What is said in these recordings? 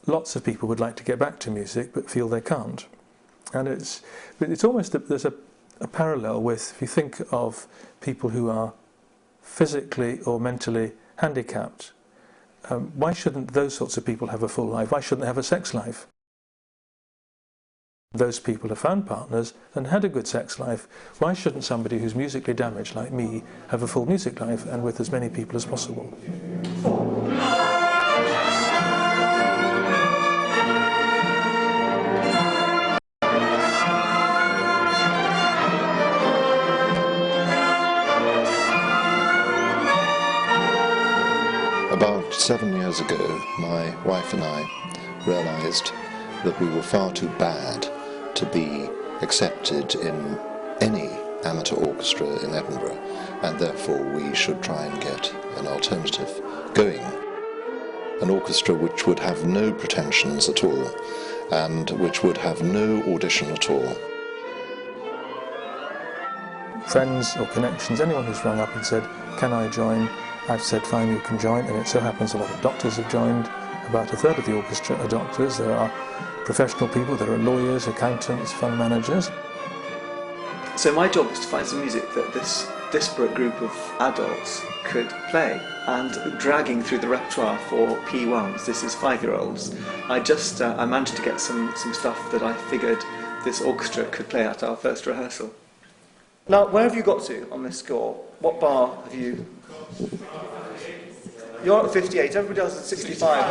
lots of people would like to get back to music but feel they can't. And it's almost there's a parallel with, if you think of people who are physically or mentally handicapped, why shouldn't those sorts of people have a full life? Why shouldn't they have a sex life? Those people have found partners and had a good sex life. Why shouldn't somebody who's musically damaged like me have a full music life and with as many people as possible? About 7 years ago, my wife and I realised that we were far too bad to be accepted in any amateur orchestra in Edinburgh, and therefore we should try and get an alternative going. An orchestra which would have no pretensions at all, and which would have no audition at all. Friends or connections, anyone who's rung up and said, "Can I join?" I've said, "Fine, you can join," and it so happens a lot of doctors have joined. About a third of the orchestra are doctors. There are professional people, there are lawyers, accountants, fund managers. So my job was to find some music that this disparate group of adults could play, and dragging through the repertoire for P1s, this is 5-year-olds, I managed to get some stuff that I figured this orchestra could play at our first rehearsal. Now, where have you got to on this score? What bar have you... You're at 58, everybody else is at 65.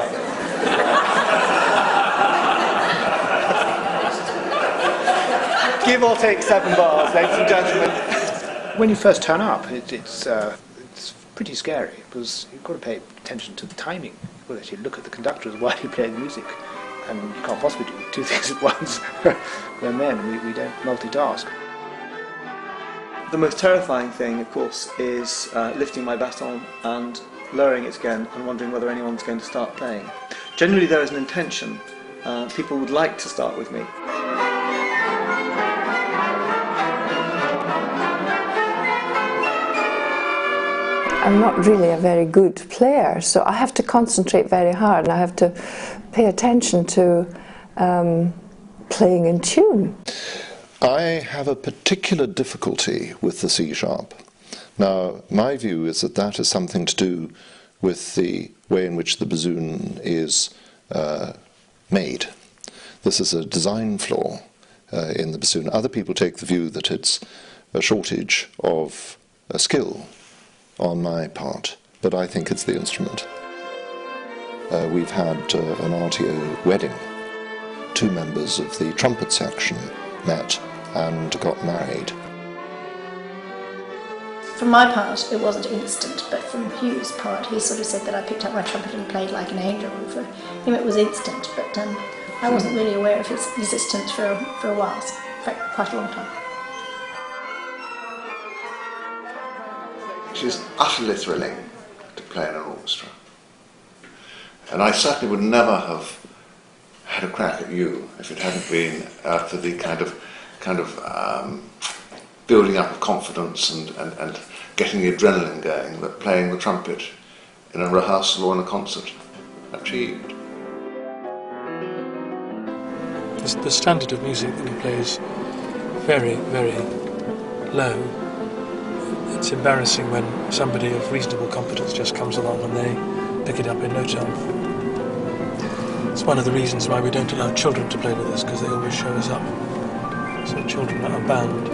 Give or take 7 bars, ladies and gentlemen. When you first turn up, it's pretty scary, because you've got to pay attention to the timing. You've got to actually look at the conductor as while you play the music, and you can't possibly do 2 things at once. We're men, we don't multitask. The most terrifying thing, of course, is lifting my baton and lowering it again and wondering whether anyone's going to start playing. Generally there is an intention. People would like to start with me. I'm not really a very good player, so I have to concentrate very hard and I have to pay attention to playing in tune. I have a particular difficulty with the C sharp. Now, my view is that that is something to do with the way in which the bassoon is made. This is a design flaw in the bassoon. Other people take the view that it's a shortage of skill on my part, but I think it's the instrument. We've had an RTO wedding. 2 members of the trumpet section met and got married. From my part, it wasn't instant, but from Hugh's part, he sort of said that I picked up my trumpet and played like an angel. For him it was instant, but I wasn't really aware of his existence for a while, in fact, quite a long time. It is utterly thrilling to play in an orchestra. And I certainly would never have had a crack at you if it hadn't been for the kind of building up of confidence and getting the adrenaline going that playing the trumpet in a rehearsal or in a concert achieved. The standard of music that he plays very, very low. It's embarrassing when somebody of reasonable competence just comes along and they pick it up in no time. It's one of the reasons why we don't allow children to play with us, because they always show us up. So children are banned.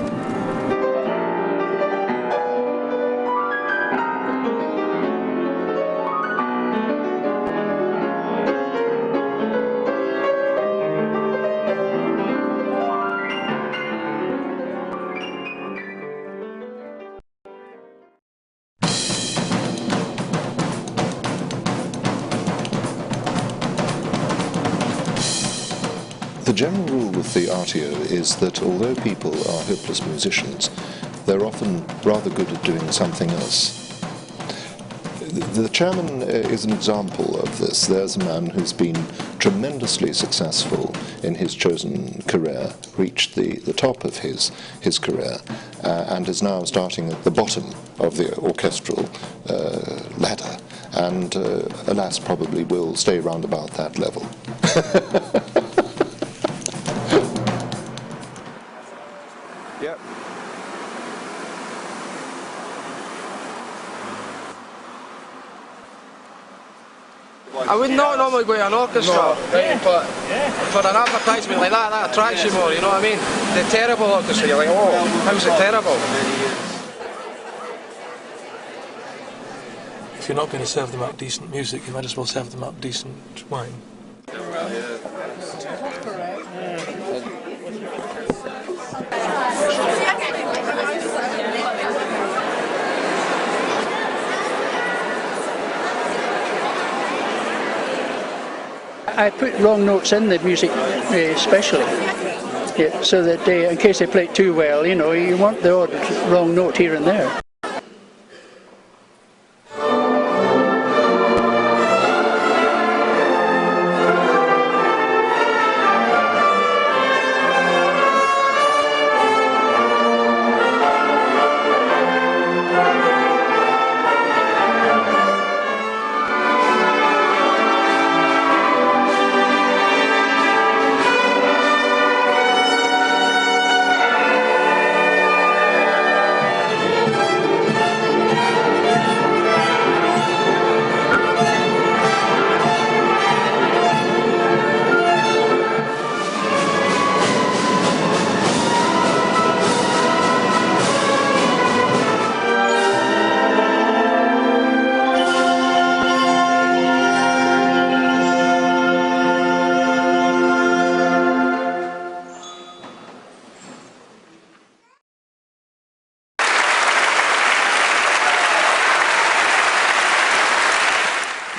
The general rule with the RTO is that although people are hopeless musicians, they're often rather good at doing something else. The chairman is an example of this. There's a man who's been tremendously successful in his chosen career, reached the top of his career, and is now starting at the bottom of the orchestral ladder, and alas, probably will stay round about that level. Yep. I would not normally go to an orchestra, right, but for an advertisement like that attracts you more, you know what I mean? The Terrible Orchestra, you're like, oh, how's it terrible? If you're not going to serve them up decent music, you might as well serve them up decent wine. I put wrong notes in the music especially, so that in case they play it too well, you know, you want the odd wrong note here and there.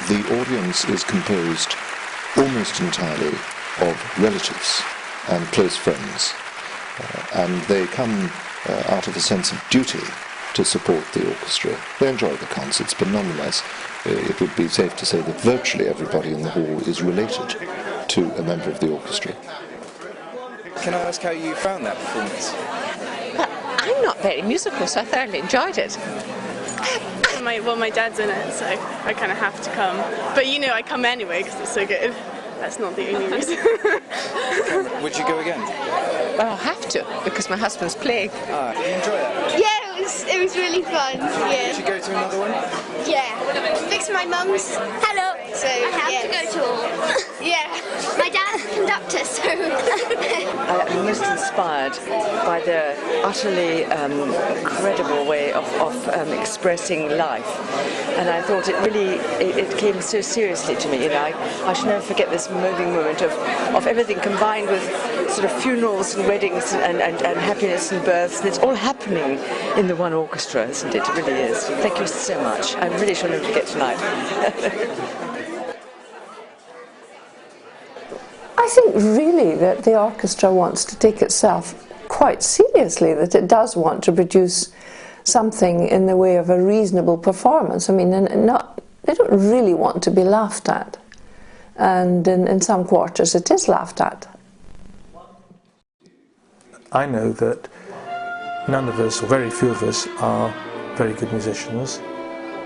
The audience is composed almost entirely of relatives and close friends, and they come out of a sense of duty to support the orchestra. They enjoy the concerts, but nonetheless it would be safe to say that virtually everybody in the hall is related to a member of the orchestra. Can I ask how you found that performance? Well, I'm not very musical, so I thoroughly enjoyed it. My dad's in it, so I kind of have to come. But you know, I come anyway because it's so good. That's not the only reason. Would you go again? Well, I'll have to, because my husband's playing. Did you enjoy it? Yeah, it was really fun. Yeah. Would you go to another one? Yeah. Fix my mum's. Hello. So I have to go to all. Yeah. My dad's a conductor, so. I'm most inspired by the utterly incredible way of expressing life, and I thought it came so seriously to me. You know, I should never forget this moving moment of everything combined with sort of funerals and weddings and happiness and births, and it's all happening in the one orchestra, isn't it? It really is. Thank you so much. I really shall never forget tonight. I think really that the orchestra wants to take itself quite seriously, that it does want to produce something in the way of a reasonable performance. I mean, they don't really want to be laughed at, and in some quarters it is laughed at. I know that none of us, or very few of us, are very good musicians,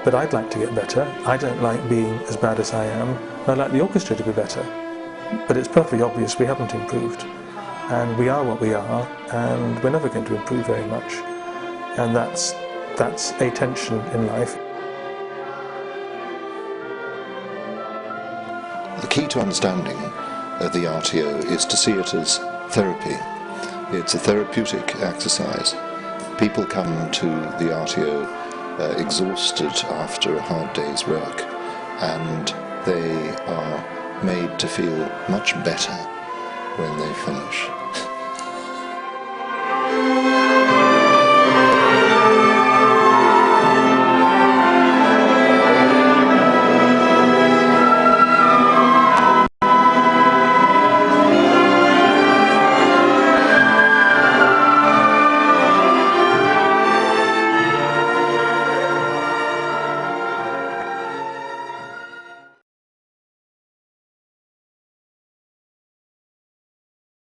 but I'd like to get better. I don't like being as bad as I am, and I'd like the orchestra to be better. But it's perfectly obvious we haven't improved, and we are what we are, and we're never going to improve very much, and that's a tension in life. The key to understanding the RTO is to see it as therapy. It's a therapeutic exercise. People come to the RTO exhausted after a hard day's work, and they are made to feel much better when they finish.